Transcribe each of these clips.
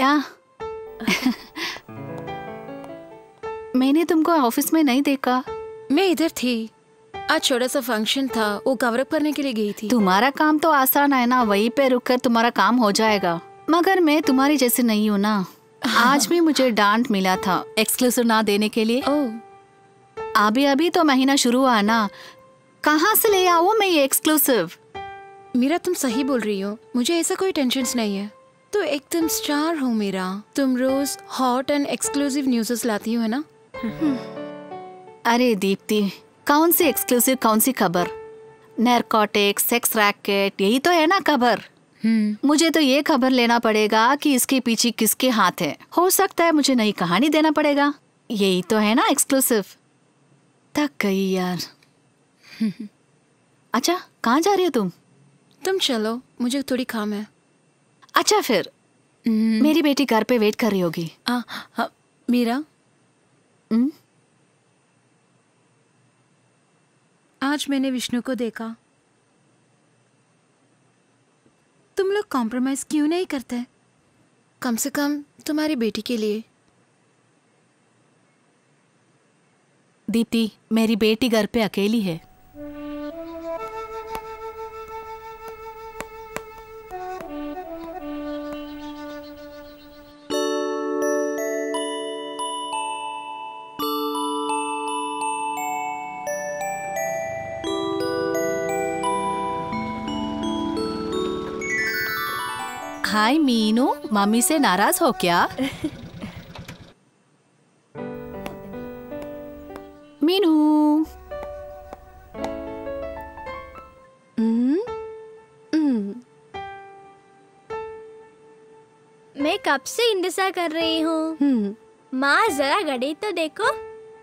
या मैंने तुमको ऑफिस में नहीं देखा। मैं इधर थी, आज छोटा सा फंक्शन था, वो कवर अप करने के लिए गई थी। तुम्हारा काम तो आसान है ना, वहीं पे रुककर तुम्हारा काम हो जाएगा। मगर मैं तुम्हारी जैसे नहीं हूँ ना। आज भी मुझे डांट मिला था एक्सक्लूसिव ना देने के लिए। अभी तो महीना शुरू हुआ ना, कहाँ से ले आओ मैं ये एक्सक्लूसिव। मीरा तुम सही बोल रही हो, मुझे ऐसा कोई टेंशन नहीं है। तो एकदम स्टार हो मीरा, तुम रोज हॉट एंड एक्सक्लूसिव न्यूज़ लाती हो है ना। अरे दीप्ति, कौन सी एक्सक्लूसिव, कौन सी खबर? नैरकोटिक्स, सेक्स रैकेट, यही तो है ना खबर। मुझे तो ये खबर लेना पड़ेगा कि इसके पीछे किसके हाथ है। हो सकता है मुझे नई कहानी देना पड़ेगा। यही तो है ना एक्सक्लूसिव। थक गई यार। अच्छा, कहाँ जा रही हो तुम? तुम चलो, मुझे थोड़ी काम है। अच्छा फिर मेरी बेटी घर पे वेट कर रही होगी। मीरा, आज मैंने विष्णु को देखा। तुम लोग कॉम्प्रोमाइज क्यों नहीं करते? कम से कम तुम्हारी बेटी के लिए। दीप्ति, मेरी बेटी घर पे अकेली है। हाय मीनू, मम्मी से नाराज हो क्या? मीनू। मैं कब से इंतजार कर रही हूँ। माँ जरा घड़ी तो देखो।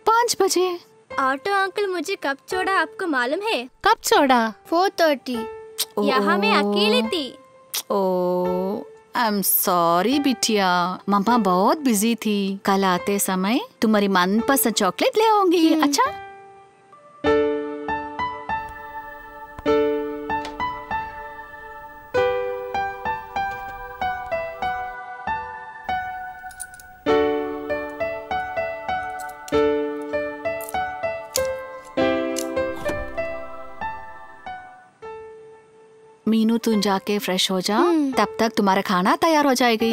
5 बजे। ऑटो अंकल मुझे कब छोड़ा आपको मालूम है? कब छोड़ा? 4:30। यहाँ मैं अकेली थी। ओह, आई एम सॉरी बिटिया, मम्मा बहुत बिजी थी। कल आते समय तुम्हारी मनपसंद चॉकलेट ले आऊंगी। अच्छा, मीनू तुम जाके फ्रेश हो जा, तब तक तुम्हारा खाना तैयार हो जाएगी।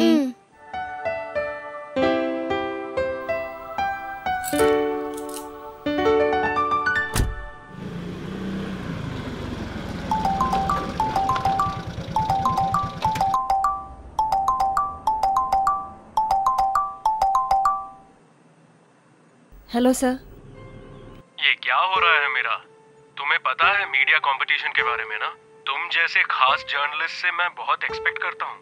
Hello sir. ये क्या हो रहा है मेरा? तुम्हें पता है मीडिया कंपटीशन के बारे में ना? तुम जैसे खास जर्नलिस्ट से मैं बहुत एक्सपेक्ट करता हूँ।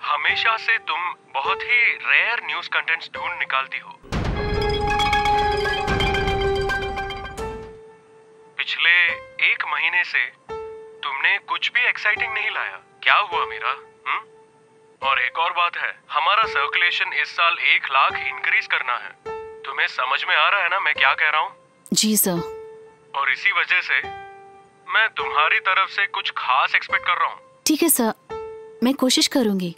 हमेशा से तुम बहुत ही रेयर न्यूज़ कंटेंट्स ढूंढ निकालती हो। पिछले 1 महीने से तुमने कुछ भी एक्साइटिंग नहीं लाया। क्या हुआ मीरा? और एक और बात है, हमारा सर्कुलेशन इस साल 1 लाख इंक्रीज करना है। तुम्हें समझ में आ रहा है ना मैं क्या कह रहा हूँ? जी सर। और इसी वजह से मैं तुम्हारी तरफ से कुछ खास एक्सपेक्ट कर रहा हूँ। ठीक है सर, मैं कोशिश करूंगी।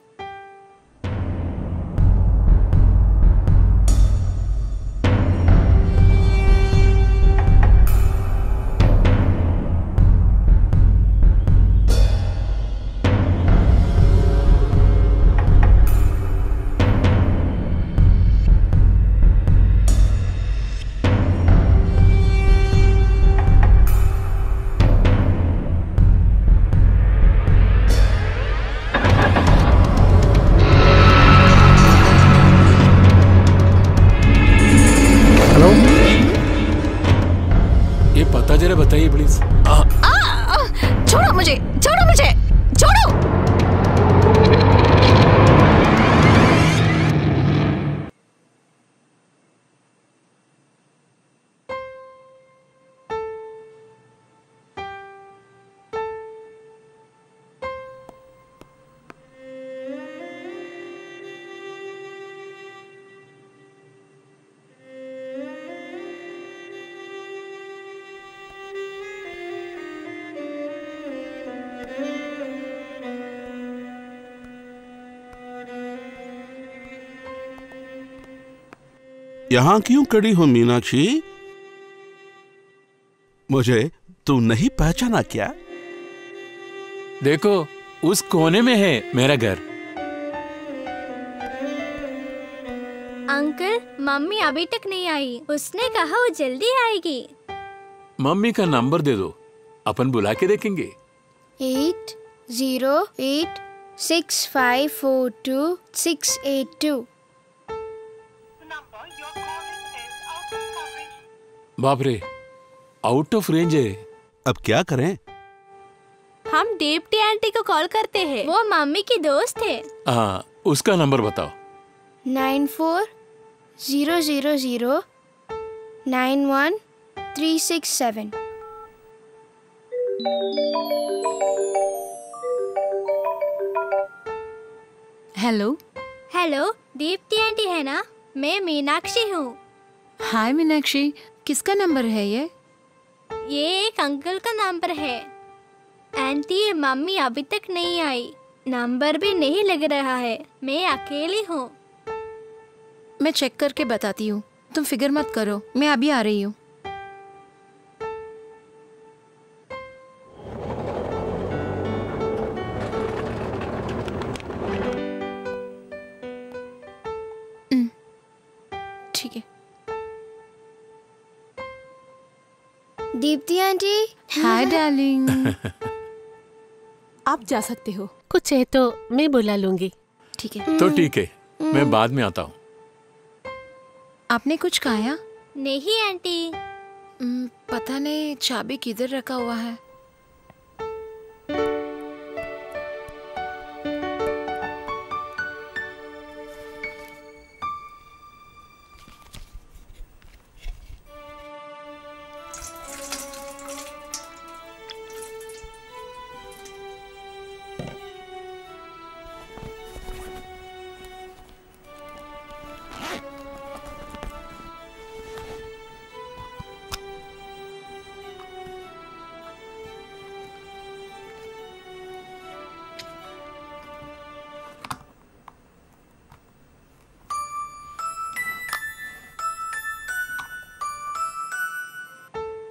यहाँ क्यों खड़ी हो मीनाक्षी? मुझे तू नहीं पहचाना क्या? देखो उस कोने में है मेरा घर। अंकल, मम्मी अभी तक नहीं आई। उसने कहा वो जल्दी आएगी। मम्मी का नंबर दे दो, अपन बुला के देखेंगे। 8086542682। बाप रे, आउट ऑफ रेंज है। अब क्या करें? हम दीप्ति आंटी को कॉल करते हैं। वो मम्मी की दोस्त है। हाँ, उसका नंबर बताओ। 9400091367। हेलो। हेलो, दीप्ति आंटी है ना? मैं मीनाक्षी हूँ। हाय मीनाक्षी, किसका नंबर है ये? ये एक अंकल का नंबर है। आंटी, मम्मी अभी तक नहीं आई। नंबर भी नहीं लग रहा है। मैं अकेली हूँ। मैं चेक करके बताती हूँ, तुम फिक्र मत करो, मैं अभी आ रही हूँ। ठीक है। दीप्ति आंटी। Hi darling. आप जा सकते हो। कुछ है तो मैं बुला लूंगी। ठीक है। तो ठीक है, मैं बाद में आता हूँ। आपने कुछ खाया? नहीं आंटी। पता नहीं चाबी किधर रखा हुआ है।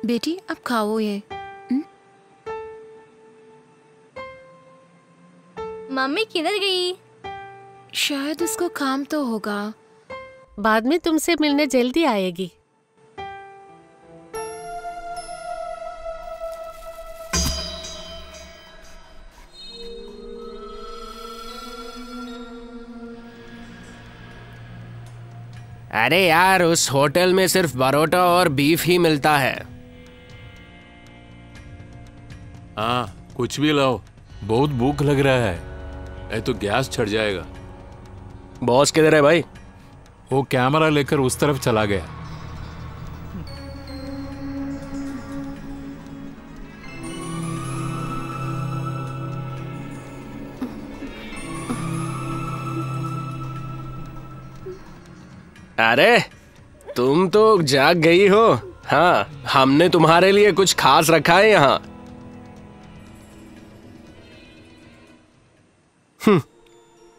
बेटी अब खाओ ये। मम्मी किधर गई? शायद उसको काम तो होगा। बाद में तुमसे मिलने जल्दी आएगी। अरे यार, उस होटल में सिर्फ परोठा और बीफ ही मिलता है। हाँ, कुछ भी लाओ, बहुत भूख लग रहा है। नहीं तो गैस छड़ जाएगा। बॉस किधर है भाई? वो कैमरा लेकर उस तरफ चला गया। अरे तुम तो जाग गई हो। हाँ, हमने तुम्हारे लिए कुछ खास रखा है यहाँ।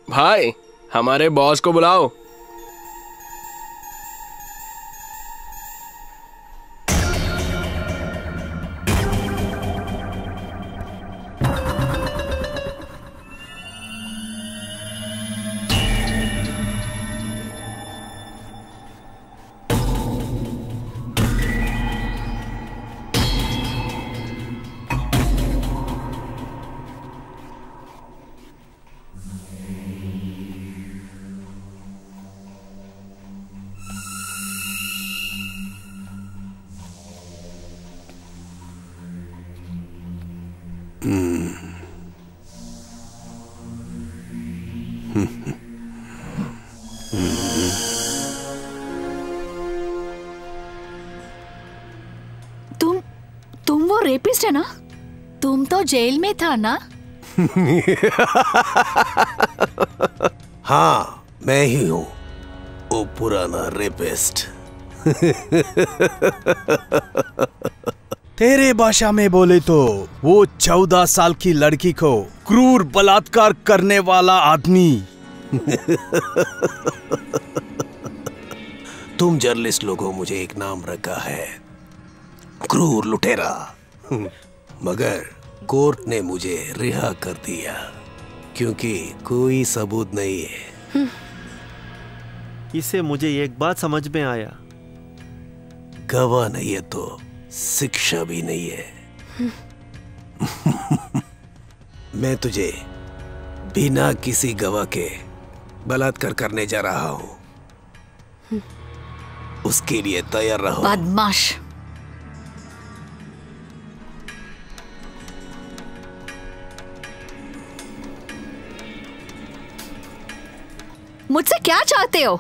भाई, हमारे बॉस को बुलाओ। तुम वो रेपिस्ट है ना? तुम तो जेल में था ना? हाँ, मैं ही हूँ वो पुराना रेपिस्ट। तेरे भाषा में बोले तो वो 14 साल की लड़की को क्रूर बलात्कार करने वाला आदमी। तुम जर्नलिस्ट लोगों मुझे एक नाम रखा है, क्रूर लुटेरा। मगर कोर्ट ने मुझे रिहा कर दिया क्योंकि कोई सबूत नहीं है। इससे मुझे एक बात समझ में आया, गवाह नहीं है तो शिक्षा भी नहीं है। मैं तुझे बिना किसी गवाह के बलात्कार करने जा रहा हूं, उसके लिए तैयार रहो। बदमाश। मुझसे क्या चाहते हो?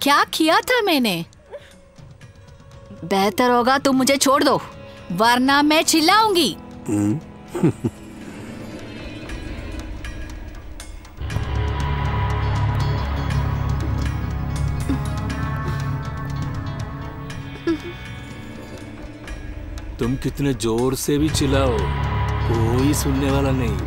क्या किया था मैंने? बेहतर होगा तुम मुझे छोड़ दो, वरना मैं चिल्लाऊंगी। तुम कितने जोर से भी चिल्लाओ, कोई सुनने वाला नहीं।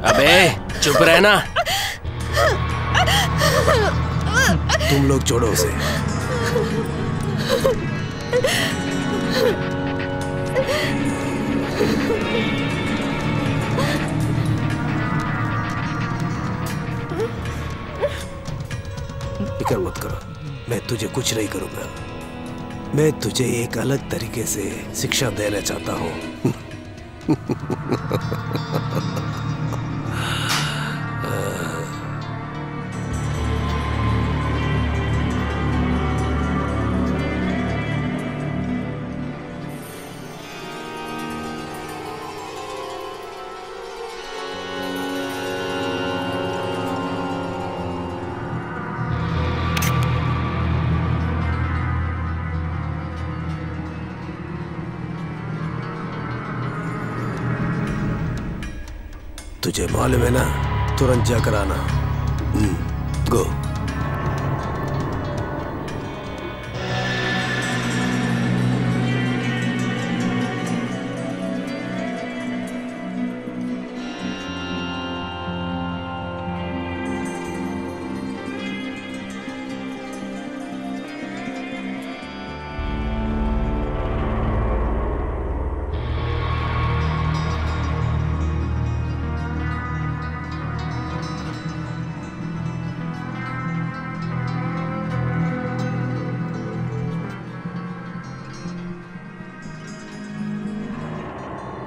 अबे चुप रहना। तुम लोग छोड़ो उसे। फिक्र मत करो, मैं तुझे कुछ नहीं करूंगा। मैं तुझे एक अलग तरीके से शिक्षा देना चाहता हूं। तुझे मालूम है ना, तुरंत जाकर आना। गो।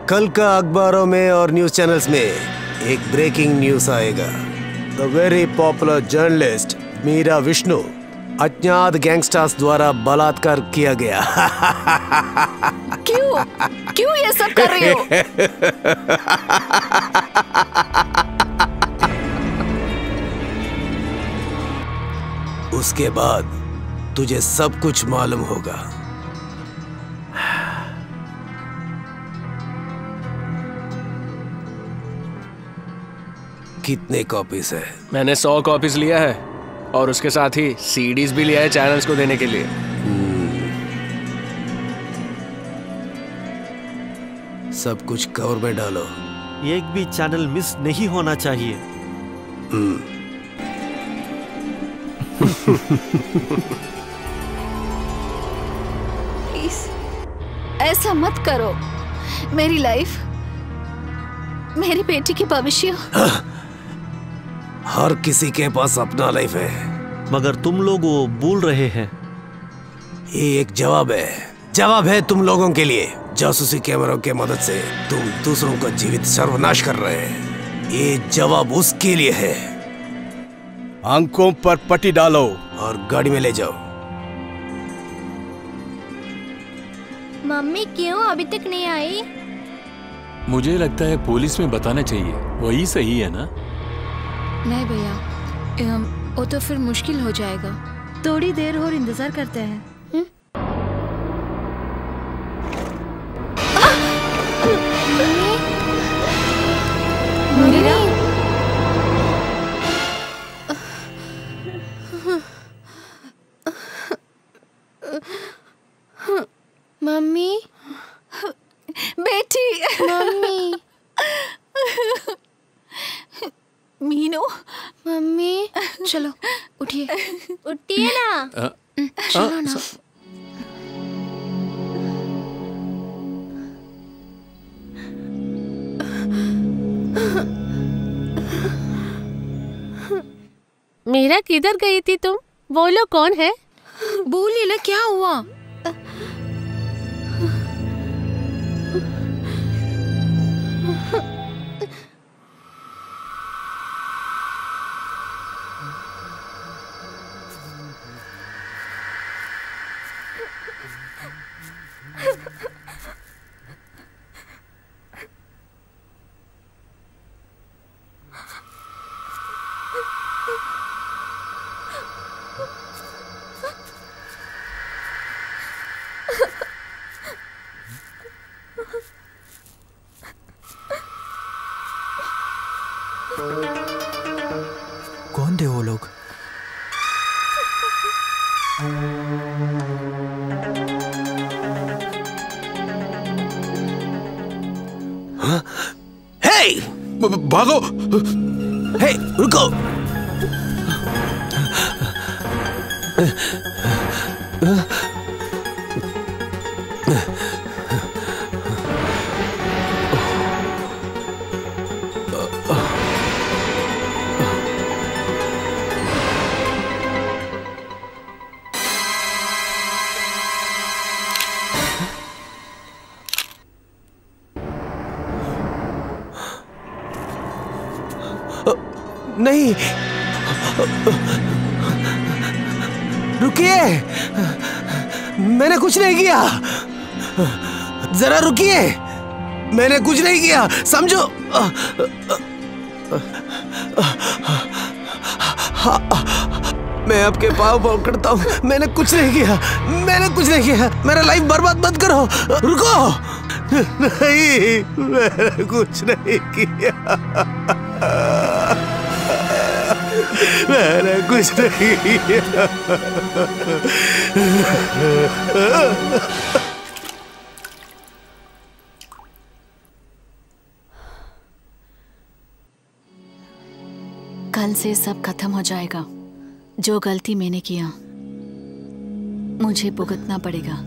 कल का अखबारों में और न्यूज चैनल्स में एक ब्रेकिंग न्यूज आएगा। The very popular journalist Meera Vishnu अज्ञात गैंगस्टर्स द्वारा बलात्कार किया गया। क्यों ये सब कर रहे हो? उसके बाद तुझे सब कुछ मालूम होगा। कितने कॉपीज है? मैंने 100 कॉपीज लिया है और उसके साथ ही सीडीज भी लिया है चैनल्स को देने के लिए। सब कुछ कवर में डालो। एक भी चैनल मिस नहीं होना चाहिए। प्लीज ऐसा मत करो। मेरी लाइफ, मेरी बेटी की भविष्य। हर किसी के पास अपना लाइफ है। मगर तुम लोग वो भूल रहे हैं, ये एक जवाब है तुम लोगों के लिए। जासूसी कैमरों के मदद से तुम दूसरों का जीवित सर्वनाश कर रहे हैं। ये जवाब उसके लिए है। आंखों पर पट्टी डालो और गाड़ी में ले जाओ। मम्मी क्यों अभी तक नहीं आई? मुझे लगता है पुलिस में बताना चाहिए, वही सही है ना? नहीं भैया, वो तो फिर मुश्किल हो जाएगा। थोड़ी देर और इंतजार करते हैं। मीरा, मम्मी, बेटी, मम्मी, मीनू, मम्मी, चलो उठिए ना। चलो ना। मीरा, किधर गई थी तुम? वो लोग कौन है? बोलिए ना, क्या हुआ? कौन थे वो लोग? हे! भागो! हे, रुको! नहीं, रुकिए, मैंने कुछ नहीं किया। जरा रुकिए, मैंने कुछ नहीं किया, समझो। मैं आपके पाँव पकड़ता हूँ, मैंने कुछ नहीं किया, मैंने कुछ नहीं किया। मेरा लाइफ बर्बाद मत करो, रुको। नहीं, मैंने कुछ नहीं किया, मैंने कुछ नहीं किया। कल से सब खत्म हो जाएगा। जो गलती मैंने किया मुझे भुगतना पड़ेगा।